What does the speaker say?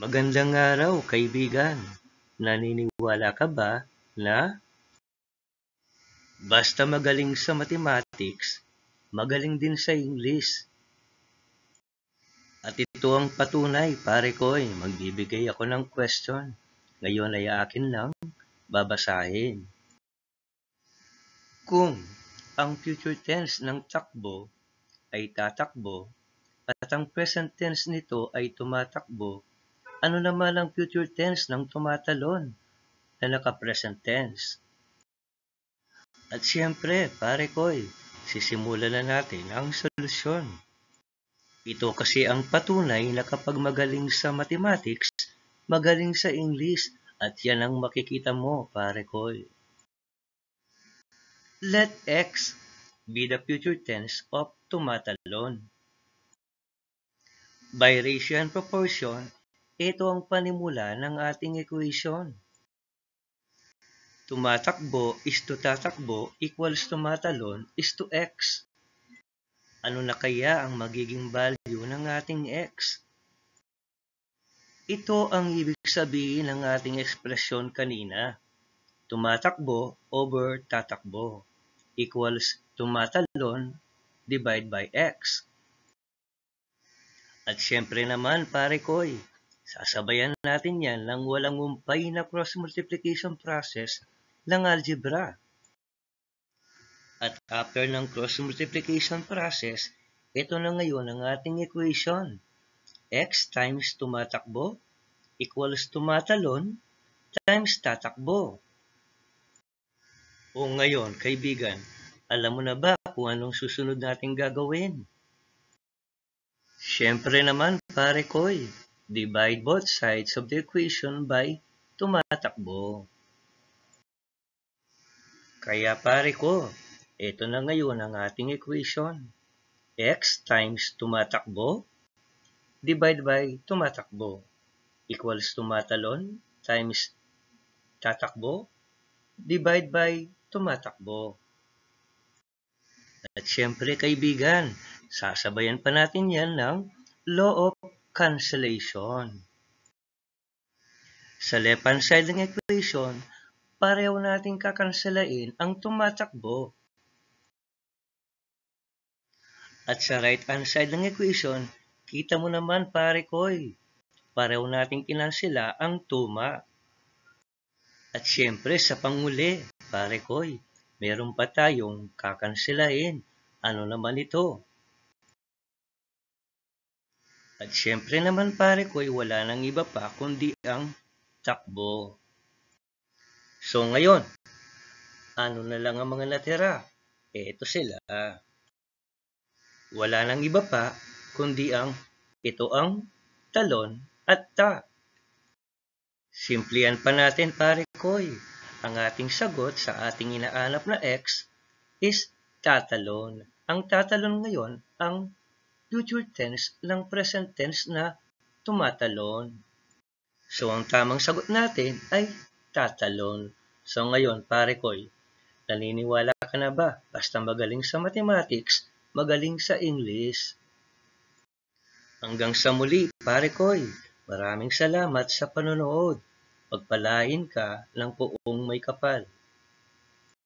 Magandang araw, kaibigan. Naniniwala ka ba na basta magaling sa mathematics, magaling din sa English? At ito ang patunay, pare ko, magbibigay ako ng question. Ngayon ay akin lang babasahin. Kung ang future tense ng takbo ay tatakbo at ang present tense nito ay tumatakbo, ano naman ang future tense ng tumatalon na naka-present tense? At siyempre, pare ko'y, sisimulan na natin ang solusyon. Ito kasi ang patunay na kapag magaling sa mathematics, magaling sa English, at yan ang makikita mo, pare ko'y. Let X be the future tense of tumatalon. By ratio and proportion, ito ang panimula ng ating equation. Tumatakbo is to tatakbo equals tumatalon is to X. Ano na kaya ang magiging value ng ating X? Ito ang ibig sabihin ng ating ekspresyon kanina. Tumatakbo over tatakbo equals tumatalon divide by X. At syempre naman, pare ko'y, sasabayan natin yan ng walang umpay na cross multiplication process ng algebra. At after ng cross multiplication process, ito na ngayon ang ating equation. X times tumatakbo equals tumatalon times tatakbo. O ngayon, kaibigan, alam mo na ba kung anong susunod nating gagawin? Siyempre naman, pare ko'y, divide both sides of the equation by tumatakbo. Kaya pare ko, ito na ngayon ang ating equation. X times tumatakbo divide by tumatakbo equals tumatalon times tatakbo divide by tumatakbo. At syempre kaibigan, sasabayan pa natin yan ng law of cancellation. Sa left hand side ng equation, pareho natin kakanselain ang tumatakbo. At sa right hand side ng equation, kita mo naman pare ko'y, pareho natin kinansela ang tuma. At syempre sa panguli, pare ko'y, meron pa tayong kakanselain. Ano naman ito? At syempre naman pare ko'y, wala nang iba pa kundi ang takbo. So ngayon, ano na lang ang mga natira? Ito sila. Wala nang iba pa kundi ito ang talon at ta. Simplihan pa natin pare ko'y, ang ating sagot sa ating inaanap na X is tatalon. Ang tatalon ngayon ang future tense ng present tense na tumatalon. So ang tamang sagot natin ay tatalon. So ngayon pare ko'y, naniniwala ka na ba? Basta magaling sa mathematics, magaling sa English. Hanggang sa muli, pare ko'y, maraming salamat sa panonood. Pagpalain ka ng poong may kapal.